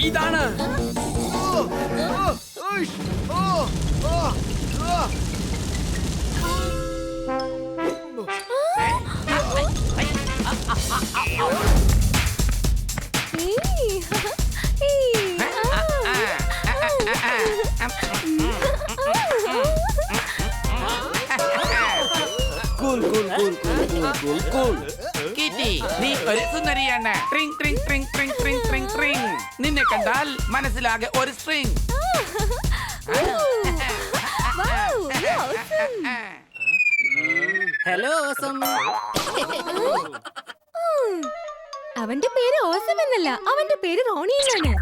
ഇതാണ്. നീ ഒരു സുന്ദരിയാണ്. ട്രിങ് ട്രിങ് ട്രിങ് ട്രിങ് ട്രിങ് ട്രിങ് ട്രിങ്. നിന്നെ കണ്ടാൽ മനസ്സിലാകെ ഒരു സ്ട്രിങ്. Hello awesome. അവന്റെ പേര് ഓസം എന്നല്ല, അവന്റെ പേര് റോണി എന്നാണ്.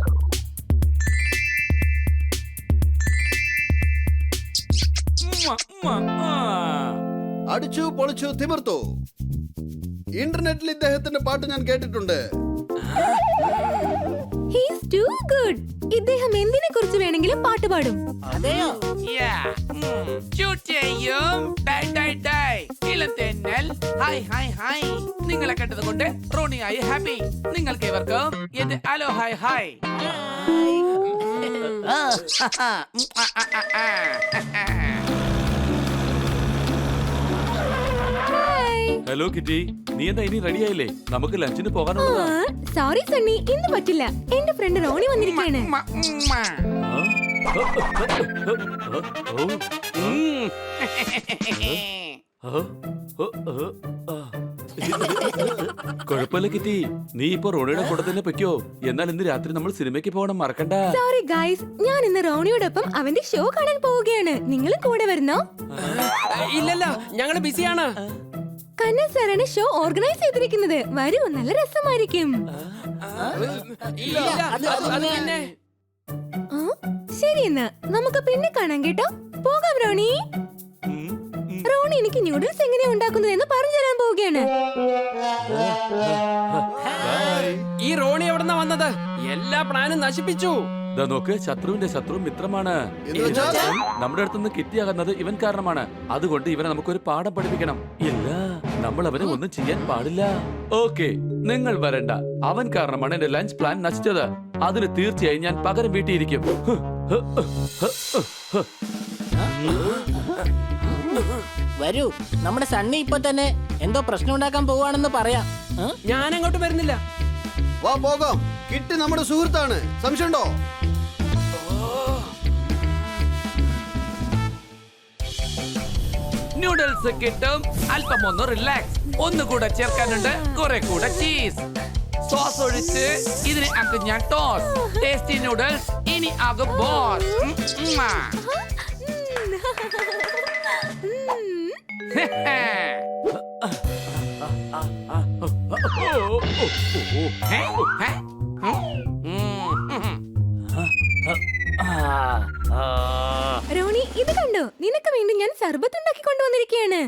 അടിച്ചു പൊളിച്ചു തിമിർത്തു. ഇന്റർനെറ്റിൽ ഇദ്ദേഹത്തിന്റെ പാട്ട് ഞാൻ കേട്ടിട്ടുണ്ട്. He's too good. ഇദ്ദേഹം എന്തിനെ കുറിച്ച് വേണമെങ്കിലും പാട്ട് പാടും. അതെയോ? ഷൂട്ട് ചെയ്യും. ഡൈ ഡൈ ഡൈ. ഇളംതെന്നൽ. Hi hi hi. നിങ്ങളെ കണ്ടതുകൊണ്ട് റോണിയായി ഹാപ്പി. നിങ്ങൾക്ക് ഇവർക്കും എന്റെ hello hi hi. Hello kitty, നീ എന്താ ഇനി റെഡി ആയില്ലേ? നമുക്ക് ലഞ്ചിന് പോകാനുള്ളതാ. സോറി സണ്ണി, ഇന്ന് പറ്റില്ല. എന്റെ ഫ്രണ്ട് റോണി വന്നിരിക്കുകയാണ്. കുഴപ്പമില്ല കിറ്റി, നീ ഇപ്പൊ റോണിയുടെ കൂടെ തന്നെ പൊയ്ക്കോ. എന്നാൽ ഇന്ന് രാത്രി നമ്മൾ സിനിമയ്ക്ക് പോകണം, മറക്കണ്ട. സോറി ഗൈസ്, ഞാൻ ഇന്ന് റോണിയോടൊപ്പം അവന്റെ ഷോ കാണാൻ പോവുകയാണ്. നിങ്ങളും കൂടെ വരുന്നോ? ഇല്ലല്ല, ഞങ്ങള് ബിസിയാണ്. കണ്ണൻ സാറാണ് ഷോ ഓർഗനൈസ് ചെയ്തിരിക്കുന്നത്. വരൂ, നല്ല രസമായിരിക്കും. ശരി, എന്നാ നമുക്ക് പിന്നെ കാണാം കേട്ടോ. പോകാം റോണി. റോണി എനിക്ക് ന്യൂഡിൽസ് എങ്ങനെയാ ഉണ്ടാക്കുന്നത് എന്ന് പറഞ്ഞു തരാൻ പോവുകയാണ്. ഈ റോണി എവിടെന്നാ വന്നത്? എല്ലാ പ്ലാനും നശിപ്പിച്ചു. നോക്ക്, ശത്രുവിന്റെ ശത്രു മിത്രമാണ്. നമ്മുടെ അടുത്തുനിന്ന് കിറ്റിയാകുന്നത് ഇവൻ കാരണമാണ്. അതുകൊണ്ട് ഇവനെ നമുക്കൊരു പാഠം പഠിപ്പിക്കണം. ഇല്ല, നമ്മൾ അവനെ ഒന്നും ചെയ്യാൻ പാടില്ല. ഓക്കെ, നിങ്ങൾ വരണ്ട. അവൻ കാരണമാണ് എന്റെ ലഞ്ച് പ്ലാൻ നശിച്ചത്. അതിന് തീർച്ചയായും ഞാൻ പകരം വീട്ടിയിരിക്കും. വരൂ, നമ്മുടെ സണ്ണി ഇപ്പൊ തന്നെ എന്തോ പ്രശ്നം ഉണ്ടാക്കാൻ പോവാണെന്ന് പറയാം. ഞാൻ അങ്ങോട്ട് വരുന്നില്ല. വാ പോകാം. കിട്ടി നമ്മുടെ സുഹൃത്താണ്. സംശയമുണ്ടോ? നൂഡിൽസ് കിട്ടും. അല്പം ഒന്ന് റിലാക്സ്. ഒന്നുകൂടെ ചേർക്കാനുണ്ട്, കുറെ കൂടെ ചീസ്. സോസ് ഒഴിച്ച് ഇതിനെ ആക്കും ഞാൻ ടോസ്. ടേസ്റ്റി നൂഡിൽസ് ഇനി ആകും ബോസ്. റോണി, ഇത് കണ്ടോ? നിനക്ക് വേണ്ടി ഞാൻ സർബത്ത് ഉണ്ടാക്കി കൊണ്ടുവന്നിരിക്കുകയാണ്.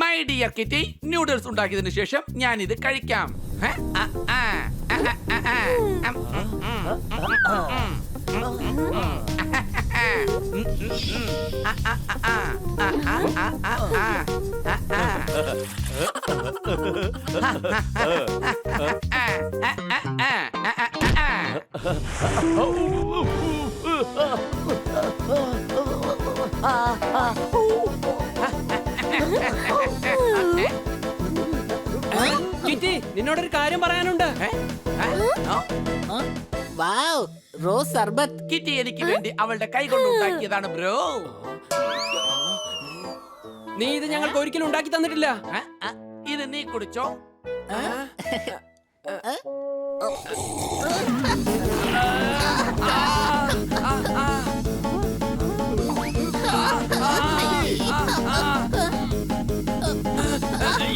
മൈ ഡിയർ കിറ്റി, നൂഡിൽസ് ഉണ്ടാക്കിയതിനു ശേഷം ഞാൻ ഇത് കഴിക്കാം. കിറ്റി, നിന്നോടൊരു കാര്യം പറയാനുണ്ട്. വാവ്, റോസ് സർബത്ത്. കിറ്റി എനിക്ക് വേണ്ടി അവളുടെ കൈ കൊണ്ട് ഉണ്ടാക്കിയതാണ് ബ്രോ. നീ ഇത് ഞങ്ങൾക്ക് ഒരിക്കലും ഉണ്ടാക്കി തന്നിട്ടില്ല. ഇത് നീ കുടിച്ചോ.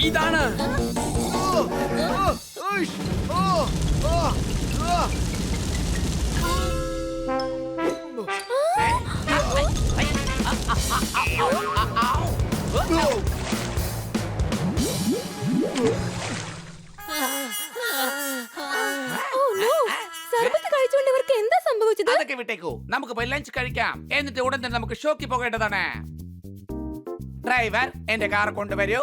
ഇതാണ്. സർബത്ത് കഴിച്ചുകൊണ്ട് ഇവർക്ക് എന്താ സംഭവിച്ചത്? അതൊക്കെ വിട്ടേക്കൂ. നമുക്ക് പോയി ലഞ്ച് കഴിക്കാം. എന്നിട്ട് ഉടൻ തന്നെ നമുക്ക് ഷോക്ക് പോകേണ്ടതാണ്. ഡ്രൈവർ എന്റെ കാർ കൊണ്ടുവരൂ.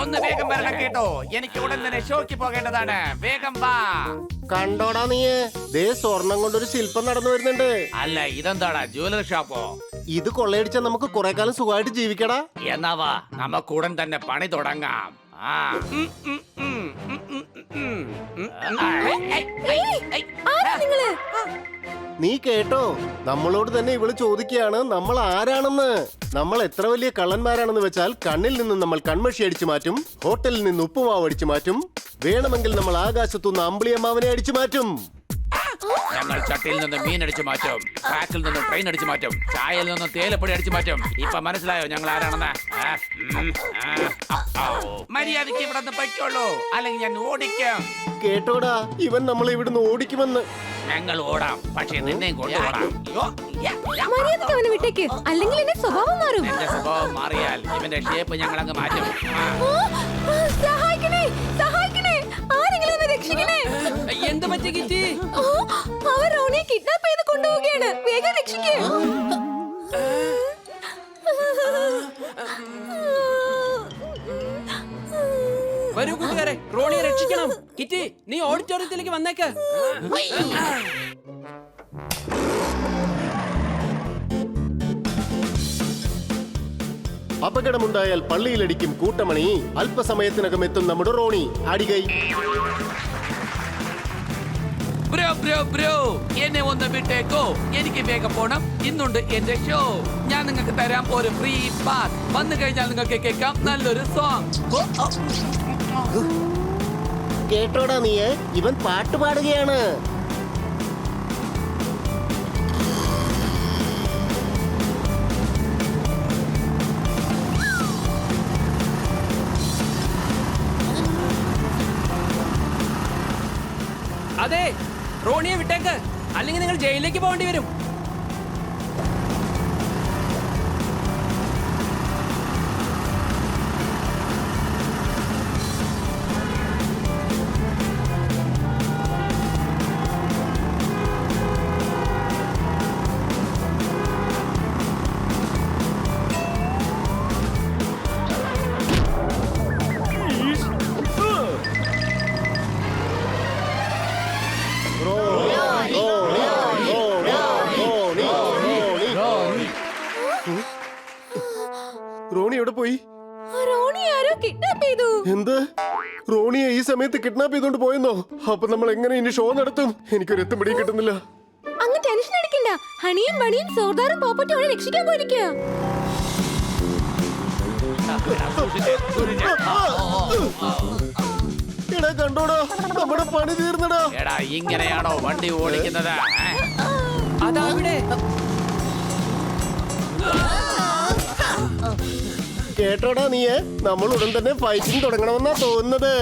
ഒന്ന് വേഗം വരണം കേട്ടോ. എനിക്ക് ഉടൻ തന്നെ ഷോക്ക് പോകേണ്ടതാണ്. വേഗം വാ. കണ്ടോടാ നീ, ദേ സ്വർണം കൊണ്ടൊരു ശില്പം നടന്നു വരുന്നുണ്ട്. അല്ല ഇതെന്താടാ, ജ്വല്ലറി ഷോപ്പോ? ഇത് കൊള്ളയടിച്ചാൽ നമുക്ക് കുറെ കാലം സുഖമായിട്ട് ജീവിക്കടാ. എന്നാ വാ, നമുക്ക് ഉടൻ തന്നെ പണി തുടങ്ങാം. ആ. ആരാ നിങ്ങള്? നീ കേട്ടോ, നമ്മളോട് തന്നെ ഇവള് ചോദിക്കുകയാണ് നമ്മൾ ആരാണെന്ന്. നമ്മൾ എത്ര വലിയ കള്ളന്മാരാണെന്ന് വെച്ചാൽ കണ്ണിൽ നിന്ന് നമ്മൾ കൺമഷി അടിച്ചു മാറ്റും, ഹോട്ടലിൽ നിന്ന് ഉപ്പുമാവ് അടിച്ചു മാറ്റും, വേണമെങ്കിൽ നമ്മൾ ആകാശത്തുനിന്ന് അമ്പിളിയമ്മാവനെ അടിച്ചു മാറ്റും. ഞങ്ങൾ ചട്ടിയിൽ നിന്ന് മീൻ അടിച്ചു മാറ്റും, ട്രാക്കിൽ നിന്ന് ട്രെയിൻ അടിച്ചു മാറ്റും, ചായയിൽ നിന്ന് തേയിലപ്പൊടി അടിച്ചു മാറ്റും. ഇപ്പൊ മനസ്സിലായോ ഞങ്ങൾ ആരാണെന്ന്? മര്യാദയ്ക്ക് ഇവിടെ നിന്ന് പറ്റുള്ളൂ, അല്ലെങ്കിൽ ഞാൻ ഓടിക്കും. കേട്ടോടാ, ഇവൻ നമ്മളെ ഇവിടുന്ന് ഓടിക്കുമെന്ന്. ഞങ്ങൾ ഓടാം, പക്ഷേ നിന്നെയും കൊണ്ടുപോടാം. മര്യാദയ്ക്ക് അവനെ വിട്ടേക്ക്, അല്ലെങ്കിൽ എന്റെ സ്വഭാവം മാറും. എന്റെ സ്വഭാവം മാറിയാൽ ഇവന്റെ ഷേപ്പ് ഞങ്ങൾ അങ്ങ് മാറ്റും. സഹായിക്കണേ, സഹായിക്കണേ, ആരെങ്കിലും ഒന്ന് രക്ഷിക്കണേ. എന്ത് പറ്റി കിറ്റി? അവർ റോണിയെ കിഡ്നാപ്പ് ചെയ്ത് കൊണ്ടുപോവുകയാണ്. വേഗം രക്ഷിക്കേ. വരൂ കൂട്ടുകാരെ, റോണിയെ രക്ഷിക്കണം. കിറ്റി, നീ ഓഡിറ്റോറിയത്തിലേക്ക് വന്നേക്ക്. അപകടമുണ്ടായാൽ പള്ളിയിലടിക്കും കൂട്ടമണി. അല്പസമയത്തിനകം എത്തും നമ്മുടെ റോണി. അടികൈ. ബ്രോ ബ്രോ ബ്രോ, എന്നെ ഒന്ന് വിട്ടേക്കോ. എനിക്ക് വേഗം പോണം. ഇന്നുണ്ട് എന്റെ ഷോ. ഞാൻ നിങ്ങൾക്ക് തരാം ഒരു ഫ്രീ പാസ്. വന്നു കഴിഞ്ഞാൽ നിങ്ങൾക്ക് കേൾക്കാം നല്ലൊരു സോങ്. കേട്ടോടാ നീ, ഇവൻ പാട്ട് പാടുകയാണ്. അതെ, റോണിയെ വിട്ടേക്ക്, അല്ലെങ്കിൽ നിങ്ങൾ ജയിലിലേക്ക് പോകേണ്ടി വരും. റോണി എവിടെ പോയി? റോണി ആരോ കിഡ്നാപ്പ് ചെയ്തു. എന്ത്? റോണിയെ ഈ സമയത്ത് കിഡ്നാപ്പ് ചെയ്തോണ്ട് പോയെന്നോ? അപ്പൊ നമ്മൾ എങ്ങനെ ഇനി ഷോ നടത്തും? എനിക്കൊരു എത്തും പിടിയും കിട്ടുന്നില്ല. അങ്ങ് ടെൻഷൻ അടിക്കണ്ട. ഹണിയും ബണിയും സോർദാറും പോപ്പറ്റും അവനെ രക്ഷിക്കാൻ പോയിരിക്കുക. എടാ കണ്ടോടാ, നമ്മുടെ പണി തീർന്നടാ. എടാ, ഇങ്ങനെയാണോ വണ്ടി ഓടിക്കുന്നത്? അതാ അവിടെ. കേട്ടോടാ നീയെ, നമ്മൾ ഉടൻ തന്നെ ഫൈറ്റിംഗ് തുടങ്ങണമെന്നാ തോന്നുന്നത്.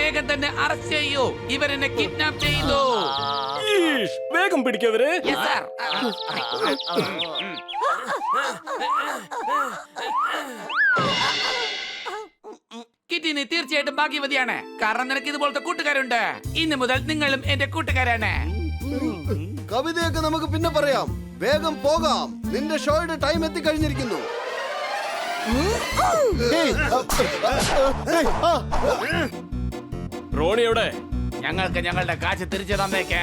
വേഗം തന്നെ അറസ്റ്റ് ചെയ്യൂ. ഇവരെന്നെ കിഡ്നാപ്പ് ചെയ്തു. വേഗം പിടിക്കവര്. Yes, sir. കിറ്റി, നീ തീർച്ചയായിട്ടും ഭാഗ്യവതിയാണ്. കാരണം നിനക്ക് ഇതുപോലത്തെ കൂട്ടുകാരുണ്ട്. ഇന്ന് മുതൽ നിങ്ങളും എന്റെ കൂട്ടുകാരാണ്. കവിതയൊക്കെ നമുക്ക് പിന്നെ പറയാം. വേഗം പോകാം. നിന്റെ ഷോയുടെ ടൈം എത്തിക്കഴിഞ്ഞിരിക്കുന്നു. റോണി എവിടെ? ഞങ്ങൾക്ക് ഞങ്ങളുടെ കാശ് തിരിച്ചു തന്നേക്ക്.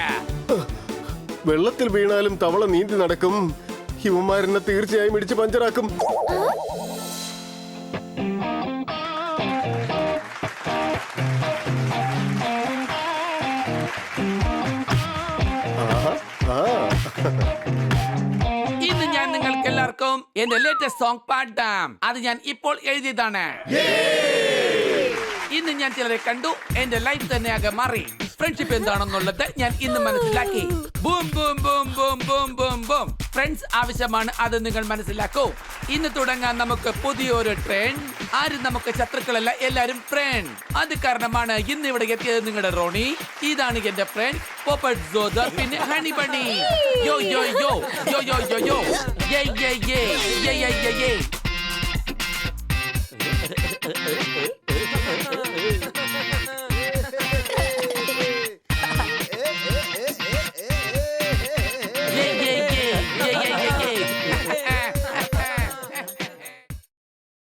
വെള്ളത്തിൽ വീണാലും തവള നീന്തി നടക്കും. ഇവന്മാരെന്നെ തീർച്ചയായും ഇടിച്ച് പഞ്ചറാക്കും. ഇന്ന് ഞാൻ നിങ്ങൾക്ക് എല്ലാവർക്കും എന്റെ ലേറ്റസ്റ്റ് സോങ് പാടാം. അത് ഞാൻ ഇപ്പോൾ എഴുതിയതാണ്. ഇന്ന് ഞാൻ ചിലരെ കണ്ടു. എന്റെ ലൈഫ് തന്നെ ആകെ മാറി. ഫ്രണ്ട്ഷിപ്പ് എന്താണെന്നുള്ളത് ഞാൻ ഇന്ന് മനസ്സിലാക്കി. Boom boom boom boom boom boom boom. Friends ആവശ്യമാണ്, അത് നിങ്ങൾ മനസ്സിലാക്കൂ. ഇന്ന് തുടങ്ങാൻ നമുക്ക് പുതിയൊരു ട്രെൻഡ്. ആരും നമുക്ക് ശത്രുക്കളല്ല, എല്ലാരും ഫ്രണ്ട്. അത് കാരണമാണ് ഇന്ന് ഇവിടെ എത്തിയത് നിങ്ങളുടെ റോണി. ഇതാണ് എന്റെ ഫ്രണ്ട് പോപ്പറ്റ് ജോദർ, പിന്നെ ഹണി ബണ്ണി. യോ യോ യോ യോ യോ യോ യോ യേ യേ യേ യേ യേ യേ യേ.